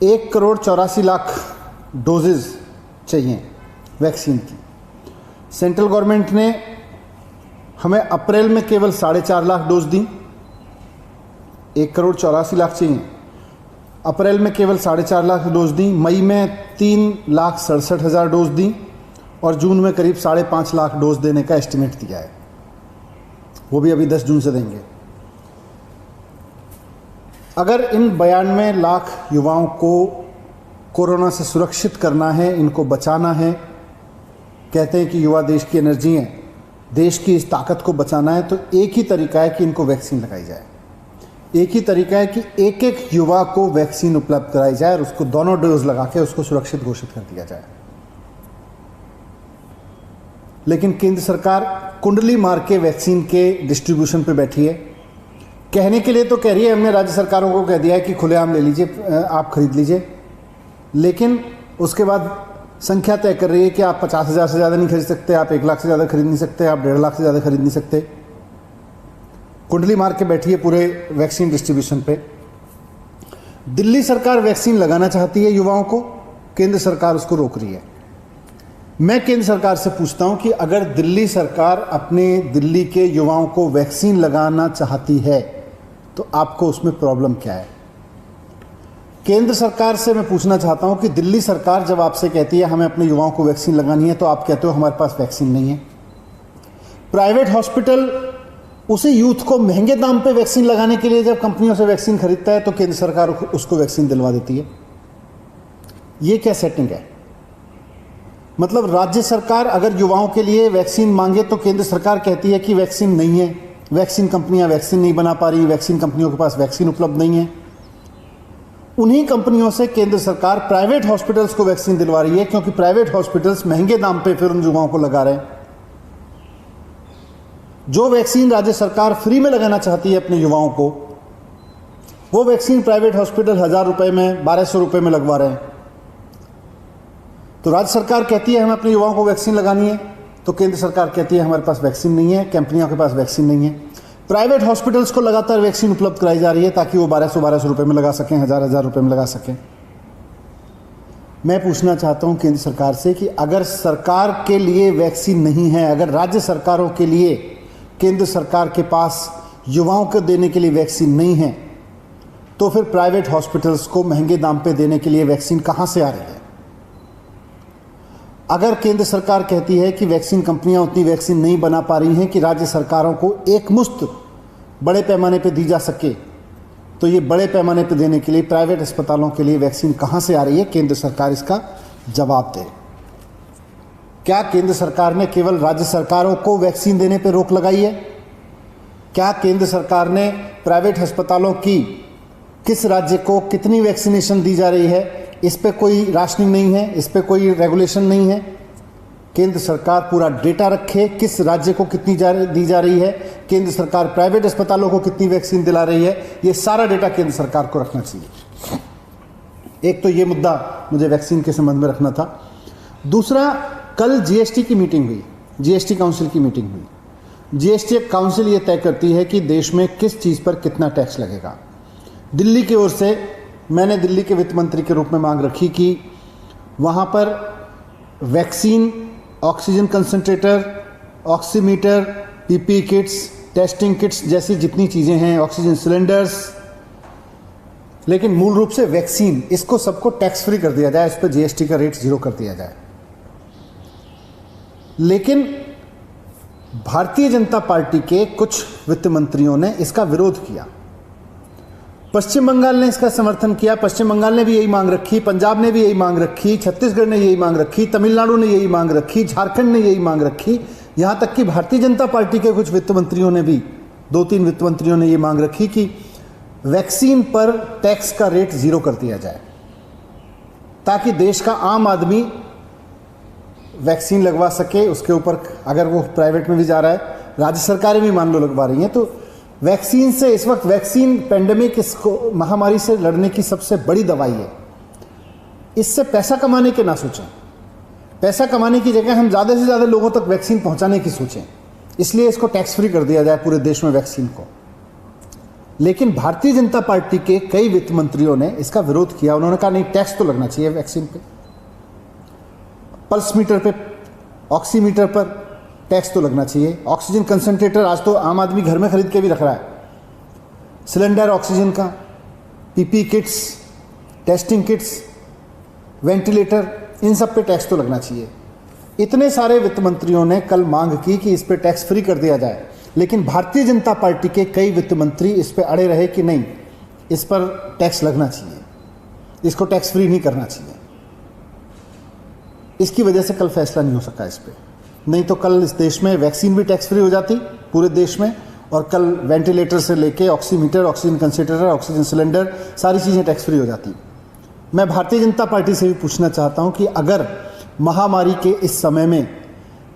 1,84,00,000 doses चाहिए vaccine की। Central government ने हमें अप्रैल में केवल 4.5 लाख डोज दी। 1,84,00,000 चाहिए, अप्रैल में केवल 4.5 लाख डोज दी, मई में 3,67,000 डोज दी और जून में करीब 5.5 लाख डोज देने का एस्टिमेट दिया है। वो भी अभी 10 जून से देंगे। अगर इन 92 लाख युवाओं को कोरोना से सुरक्षित करना है, इनको बचाना है, कहते हैं कि युवा देश की एनर्जी है, देश की इस ताकत को बचाना है, तो एक ही तरीका है कि इनको वैक्सीन लगाई जाए। एक ही तरीका है कि एक एक युवा को वैक्सीन उपलब्ध कराई जाए और उसको दोनों डोज लगा के उसको सुरक्षित घोषित कर दिया जाए। लेकिन केंद्र सरकार कुंडली मार के वैक्सीन के डिस्ट्रीब्यूशन पे बैठी है। कहने के लिए तो कह रही है, हमने राज्य सरकारों को कह दिया है कि खुलेआम ले लीजिए, आप खरीद लीजिए, लेकिन उसके बाद संख्या तय कर रही है कि आप 50,000 से ज़्यादा नहीं खरीद सकते, आप 1 लाख से ज़्यादा खरीद नहीं सकते, आप 1.5 लाख से ज़्यादा खरीद नहीं सकते। कुंडली मार के बैठी है पूरे वैक्सीन डिस्ट्रीब्यूशन पे। दिल्ली सरकार वैक्सीन लगाना चाहती है युवाओं को, केंद्र सरकार उसको रोक रही है। मैं केंद्र सरकार से पूछता हूं कि अगर दिल्ली सरकार अपने दिल्ली के युवाओं को वैक्सीन लगाना चाहती है तो आपको उसमें प्रॉब्लम क्या है? केंद्र सरकार से मैं पूछना चाहता हूं कि दिल्ली सरकार जब आपसे कहती है हमें अपने युवाओं को वैक्सीन लगानी है, तो आप कहते हो हमारे पास वैक्सीन नहीं है। प्राइवेट हॉस्पिटल उसी यूथ को महंगे दाम पे वैक्सीन लगाने के लिए जब कंपनियों से वैक्सीन खरीदता है तो केंद्र सरकार उसको वैक्सीन दिलवा देती है। ये क्या सेटिंग है? मतलब राज्य सरकार अगर युवाओं के लिए वैक्सीन मांगे तो केंद्र सरकार कहती है कि वैक्सीन नहीं है, वैक्सीन कंपनियां वैक्सीन नहीं बना पा रही, वैक्सीन कंपनियों के पास वैक्सीन उपलब्ध नहीं है। उन्हीं कंपनियों से केंद्र सरकार प्राइवेट हॉस्पिटल्स को वैक्सीन दिलवा रही है, क्योंकि प्राइवेट हॉस्पिटल्स महंगे दाम पे फिर उन युवाओं को लगा रहे हैं। जो वैक्सीन राज्य सरकार फ्री में लगाना चाहती है अपने युवाओं को, वो वैक्सीन प्राइवेट हॉस्पिटल 1,000 रुपए में, 1,200 रुपए में लगवा रहे हैं। तो राज्य सरकार कहती है हमें अपने युवाओं को वैक्सीन लगानी है, तो केंद्र सरकार कहती है हमारे पास वैक्सीन नहीं है, कंपनियों के पास वैक्सीन नहीं है। प्राइवेट हॉस्पिटल्स को लगातार वैक्सीन उपलब्ध कराई जा रही है ताकि वो 1,200 रुपए में लगा सकें, 1,000 रुपए में लगा सकें। मैं पूछना चाहता हूं केंद्र सरकार से कि अगर सरकार के लिए वैक्सीन नहीं है, अगर राज्य सरकारों के लिए केंद्र सरकार के पास युवाओं को देने के लिए वैक्सीन नहीं है, तो फिर प्राइवेट हॉस्पिटल्स को महंगे दाम पे देने के लिए वैक्सीन कहां से आ रही है? अगर केंद्र सरकार कहती है कि वैक्सीन कंपनियां उतनी वैक्सीन नहीं बना पा रही हैं कि राज्य सरकारों को एक मुश्त बड़े पैमाने पे दी जा सके, तो ये बड़े पैमाने पे देने के लिए प्राइवेट अस्पतालों के लिए वैक्सीन कहां से आ रही है? केंद्र सरकार इसका जवाब दे। क्या केंद्र सरकार ने केवल राज्य सरकारों को वैक्सीन देने पर रोक लगाई है? क्या केंद्र सरकार ने प्राइवेट अस्पतालों की किस राज्य को कितनी वैक्सीनेशन दी जा रही है, इस पे कोई राशनिंग नहीं है, इस पे कोई रेगुलेशन नहीं है? केंद्र सरकार पूरा डेटा रखे, किस राज्य को कितनी दी जा रही है, केंद्र सरकार प्राइवेट अस्पतालों को कितनी वैक्सीन दिला रही है, ये सारा डेटा केंद्र सरकार को रखना चाहिए। एक तो ये मुद्दा मुझे वैक्सीन के संबंध में रखना था। दूसरा, कल जीएसटी की मीटिंग हुई, जीएसटी काउंसिल की मीटिंग हुई। जीएसटी काउंसिल ये तय करती है कि देश में किस चीज़ पर कितना टैक्स लगेगा। दिल्ली की ओर से मैंने दिल्ली के वित्त मंत्री के रूप में मांग रखी कि वहाँ पर vaccine, oxygen concentrator, oximeter, PP kits, testing kits जैसी जितनी चीज़ें हैं, ऑक्सीजन सिलेंडर्स, लेकिन मूल रूप से वैक्सीन, इसको सबको टैक्स फ्री कर दिया जाए, इस पर जीएसटी का रेट 0 कर दिया जाए। लेकिन भारतीय जनता पार्टी के कुछ वित्त मंत्रियों ने इसका विरोध किया। पश्चिम बंगाल ने इसका समर्थन किया, पश्चिम बंगाल ने भी यही मांग रखी, पंजाब ने भी यही मांग रखी, छत्तीसगढ़ ने यही मांग रखी, तमिलनाडु ने यही मांग रखी, झारखंड ने यही मांग रखी, यहाँ तक कि भारतीय जनता पार्टी के कुछ वित्त मंत्रियों ने भी, 2-3 वित्त मंत्रियों ने ये मांग रखी कि वैक्सीन पर टैक्स का रेट 0 कर दिया जाए, ताकि देश का आम आदमी वैक्सीन लगवा सके। उसके ऊपर अगर वो प्राइवेट में भी जा रहा है, राज्य सरकारें भी मान लो लगवा रही हैं, तो वैक्सीन से इस वक्त वैक्सीन पेंडेमिक, इसको महामारी से लड़ने की सबसे बड़ी दवाई है। इससे पैसा कमाने के ना सोचें, पैसा कमाने की जगह हम ज़्यादा से ज़्यादा लोगों तक वैक्सीन पहुंचाने की सोचें। इसलिए इसको टैक्स फ्री कर दिया जाए पूरे देश में वैक्सीन को। लेकिन भारतीय जनता पार्टी के कई वित्त मंत्रियों ने इसका विरोध किया। उन्होंने कहा नहीं, टैक्स तो लगना चाहिए वैक्सीन पे, पल्स मीटर पे, ऑक्सीमीटर पर टैक्स तो लगना चाहिए। ऑक्सीजन कंसंट्रेटर आज तो आम आदमी घर में खरीद के भी रख रहा है, सिलेंडर ऑक्सीजन का, PPE kits, testing kits, ventilator, इन सब पे टैक्स तो लगना चाहिए। इतने सारे वित्त मंत्रियों ने कल मांग की कि इस पे टैक्स फ्री कर दिया जाए, लेकिन भारतीय जनता पार्टी के कई वित्त मंत्री इस पे अड़े रहे कि नहीं, इस पर टैक्स लगना चाहिए, इसको टैक्स फ्री नहीं करना चाहिए। इसकी वजह से कल फैसला नहीं हो सका इस पे, नहीं तो कल इस देश में वैक्सीन भी टैक्स फ्री हो जाती पूरे देश में, और कल वेंटिलेटर से लेके oximeter, oxygen concentrator, oxygen cylinder, सारी चीज़ें टैक्स फ्री हो जाती। मैं भारतीय जनता पार्टी से भी पूछना चाहता हूं कि अगर महामारी के इस समय में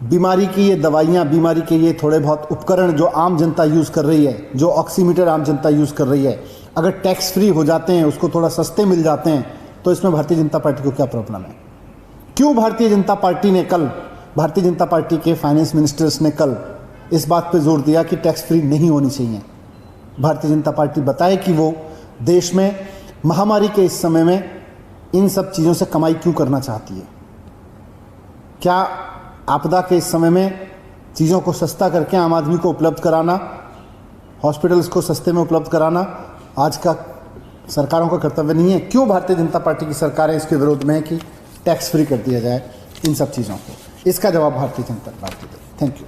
बीमारी की ये दवाइयाँ, बीमारी के ये थोड़े बहुत उपकरण जो आम जनता यूज़ कर रही है, जो ऑक्सीमीटर आम जनता यूज़ कर रही है, अगर टैक्स फ्री हो जाते हैं, उसको थोड़ा सस्ते मिल जाते हैं, तो इसमें भारतीय जनता पार्टी को क्या प्रॉब्लम है? क्यों भारतीय जनता पार्टी ने कल, भारतीय जनता पार्टी के फाइनेंस मिनिस्टर्स ने कल इस बात पे जोर दिया कि टैक्स फ्री नहीं होनी चाहिए? भारतीय जनता पार्टी बताए कि वो देश में महामारी के इस समय में इन सब चीज़ों से कमाई क्यों करना चाहती है? क्या आपदा के इस समय में चीज़ों को सस्ता करके आम आदमी को उपलब्ध कराना, हॉस्पिटल्स को सस्ते में उपलब्ध कराना आज का सरकारों का कर्तव्य नहीं है? क्यों भारतीय जनता पार्टी की सरकारें इसके विरोध में है कि टैक्स फ्री कर दिया जाए इन सब चीज़ों को? इसका जवाब Bharatiya Janata party they. Thank you.